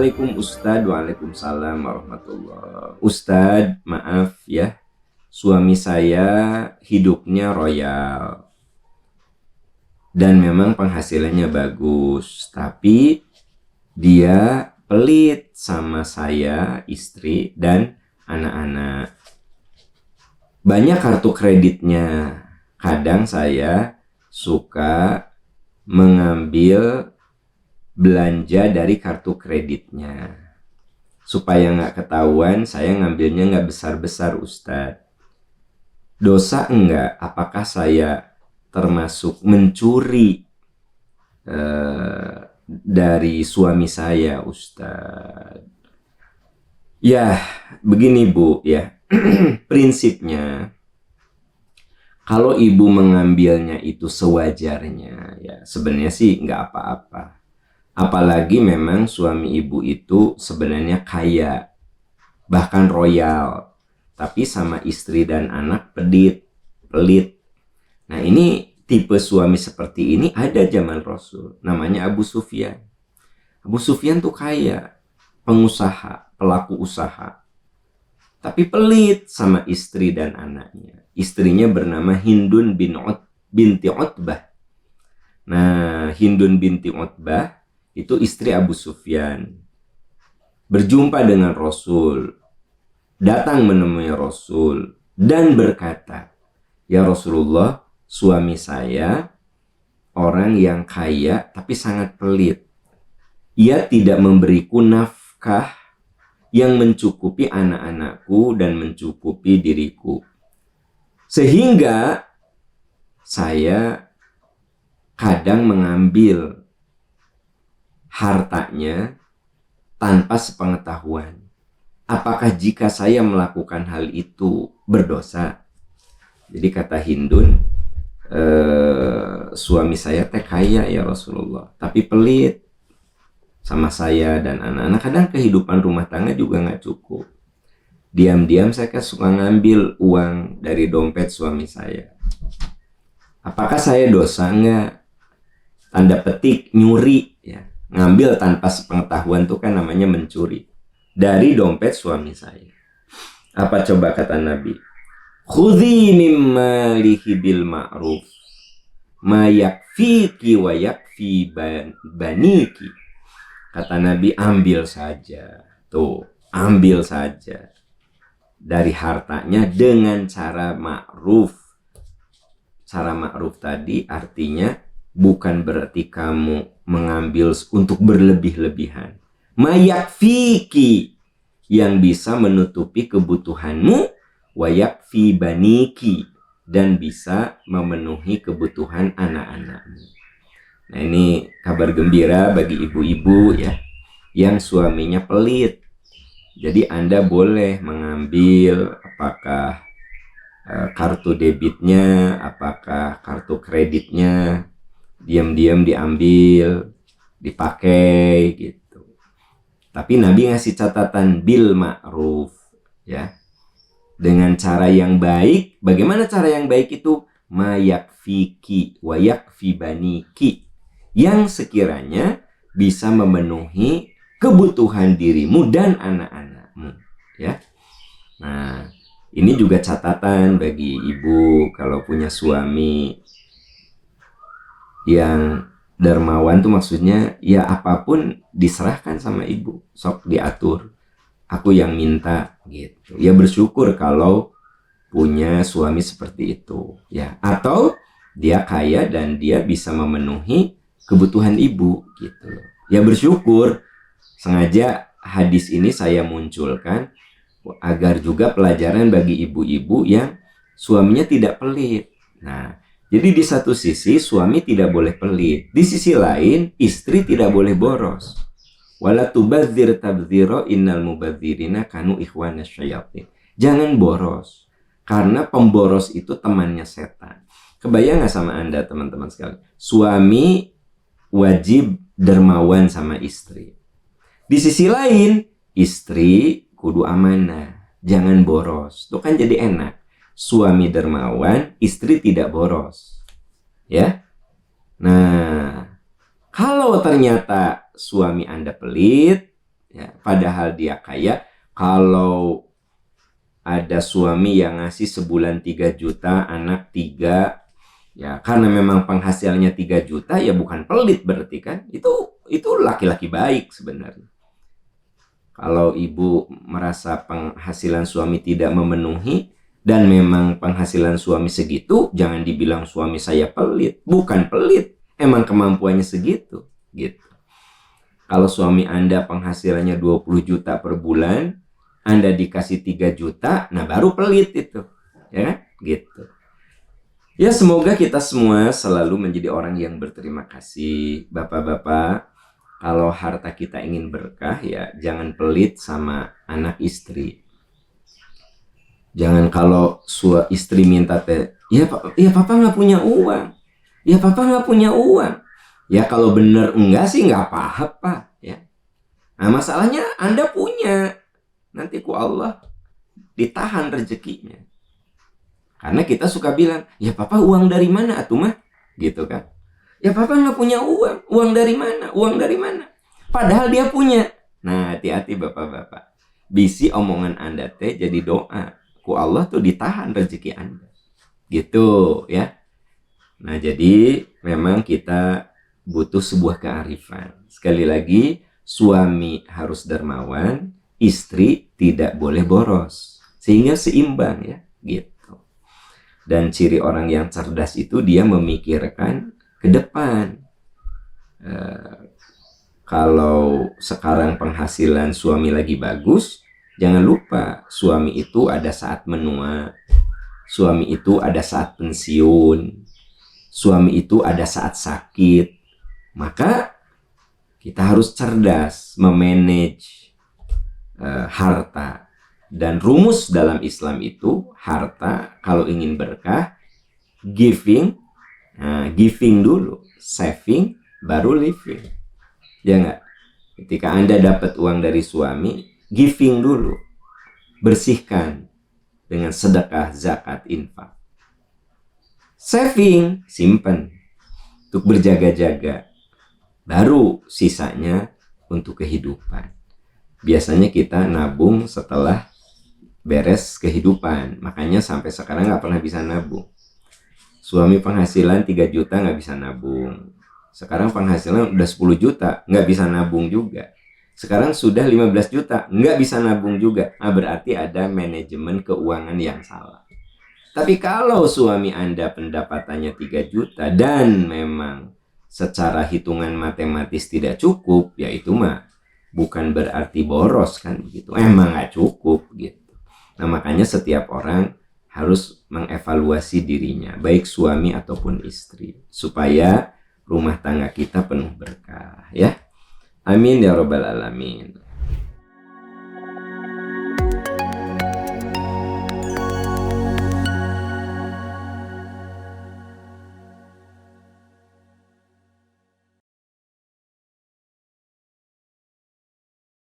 Assalamualaikum Ustadz. Waalaikumsalam warahmatullah. Ustadz, maaf ya, suami saya hidupnya royal dan memang penghasilannya bagus, tapi dia pelit sama saya, istri, dan anak-anak. Banyak kartu kreditnya. Kadang saya suka mengambil belanja dari kartu kreditnya. Supaya nggak ketahuan, saya ngambilnya nggak besar-besar, Ustadz. Dosa enggak? Apakah saya termasuk mencuri dari suami saya, Ustadz? Ya, begini Bu, ya. Prinsipnya, kalau ibu mengambilnya itu sewajarnya, ya sebenarnya sih nggak apa-apa. Apalagi memang suami ibu itu sebenarnya kaya, bahkan royal, tapi sama istri dan anak pelit. Nah ini tipe suami seperti ini ada zaman Rasul, namanya Abu Sufyan. Abu Sufyan tuh kaya, pengusaha, pelaku usaha, tapi pelit sama istri dan anaknya. Istrinya bernama Hindun binti Utbah. Nah, Hindun binti Utbah itu istri Abu Sufyan. Berjumpa dengan Rasul, datang menemui Rasul dan berkata, "Ya Rasulullah, suami saya orang yang kaya tapi sangat pelit. Ia tidak memberiku nafkah yang mencukupi anak-anakku dan mencukupi diriku. Sehingga saya kadang mengambil hartanya tanpa sepengetahuan. Apakah jika saya melakukan hal itu berdosa?" Jadi kata Hindun, suami saya teh kaya ya Rasulullah, tapi pelit sama saya dan anak-anak. Kadang kehidupan rumah tangga juga nggak cukup. Diam-diam saya suka ngambil uang dari dompet suami saya. Apakah saya dosa nggak? Tanda petik nyuri ya. Ngambil tanpa sepengetahuan itu kan namanya mencuri dari dompet suami saya. Apa coba kata Nabi? Khudhi mimma lihi bil ma'ruf ma yakfiki wa yakfi baniki. Kata Nabi, ambil saja. Tuh, ambil saja dari hartanya dengan cara ma'ruf. Cara ma'ruf tadi artinya bukan berarti kamu mengambil untuk berlebih-lebihan. Mayakfiki, yang bisa menutupi kebutuhanmu, wayakfi baniki, dan bisa memenuhi kebutuhan anak-anakmu. Nah ini kabar gembira bagi ibu-ibu ya, yang suaminya pelit. Jadi Anda boleh mengambil apakah kartu debitnya, apakah kartu kreditnya, diam-diam diambil, dipakai gitu. Tapi Nabi ngasih catatan bil ma'ruf ya. Dengan cara yang baik. Bagaimana cara yang baik itu? Mayakfiki wa yakfi baniki, yang sekiranya bisa memenuhi kebutuhan dirimu dan anak-anakmu ya. Nah, ini juga catatan bagi ibu kalau punya suami yang dermawan tuh, maksudnya ya apapun diserahkan sama ibu, sok diatur, aku yang minta gitu. Ya bersyukur kalau punya suami seperti itu ya, atau dia kaya dan dia bisa memenuhi kebutuhan ibu gitu loh. Ya bersyukur. Sengaja hadis ini saya munculkan agar juga pelajaran bagi ibu-ibu yang suaminya tidak pelit. Nah, jadi di satu sisi suami tidak boleh pelit, di sisi lain istri tidak boleh boros. Wala tubadzir tabdzira innal mubadzirina kanu ikhwana syayatin. Jangan boros, karena pemboros itu temannya setan. Kebayang nggak sama Anda teman-teman sekalian? Suami wajib dermawan sama istri. Di sisi lain, istri kudu amanah, jangan boros. Itu kan jadi enak. Suami dermawan, istri tidak boros. Ya. Nah, kalau ternyata suami Anda pelit, ya, padahal dia kaya. Kalau ada suami yang ngasih sebulan 3 juta, anak 3, ya karena memang penghasilannya 3 juta, ya bukan pelit berarti kan. Itu laki-laki baik sebenarnya. Kalau ibu merasa penghasilan suami tidak memenuhi, dan memang penghasilan suami segitu, jangan dibilang suami saya pelit. Bukan pelit, emang kemampuannya segitu. Gitu. Kalau suami Anda penghasilannya 20 juta per bulan, Anda dikasih 3 juta, nah baru pelit itu. Ya, gitu. Ya, semoga kita semua selalu menjadi orang yang berterima kasih. Bapak-bapak, kalau harta kita ingin berkah, ya jangan pelit sama anak istri. Jangan kalau istri minta teh, ya papa nggak punya uang. Ya papa nggak punya uang. Ya kalau bener enggak sih nggak apa-apa ya. Nah masalahnya Anda punya, nanti ku Allah ditahan rezekinya. Karena kita suka bilang, ya papa uang dari mana atuh mah, gitu kan? Ya papa nggak punya uang, uang dari mana? Uang dari mana? Padahal dia punya. Nah hati-hati bapak-bapak. Bisi omongan Anda teh jadi doa. Ku Allah tuh ditahan rezeki Anda. Gitu ya. Nah jadi memang kita butuh sebuah kearifan. Sekali lagi, suami harus dermawan, istri tidak boleh boros. Sehingga seimbang ya, gitu. Dan ciri orang yang cerdas itu dia memikirkan ke depan. Kalau sekarang penghasilan suami lagi bagus, jangan lupa suami itu ada saat menua, suami itu ada saat pensiun, suami itu ada saat sakit. Maka kita harus cerdas memanage harta. Dan rumus dalam Islam itu, harta kalau ingin berkah, giving dulu, saving, baru living. Ya nggak? Ketika Anda dapat uang dari suami, giving dulu, bersihkan dengan sedekah, zakat, infak. Saving, simpan untuk berjaga-jaga. Baru sisanya untuk kehidupan. Biasanya kita nabung setelah beres kehidupan. Makanya sampai sekarang nggak pernah bisa nabung. Suami penghasilan 3 juta nggak bisa nabung. Sekarang penghasilan udah 10 juta, nggak bisa nabung juga. Sekarang sudah 15 juta, nggak bisa nabung juga. Nah, berarti ada manajemen keuangan yang salah. Tapi kalau suami Anda pendapatannya 3 juta dan memang secara hitungan matematis tidak cukup, ya itu mah bukan berarti boros kan begitu. Emang nggak cukup gitu. Nah makanya setiap orang harus mengevaluasi dirinya, baik suami ataupun istri, supaya rumah tangga kita penuh berkah ya. Amin ya robbal alamin.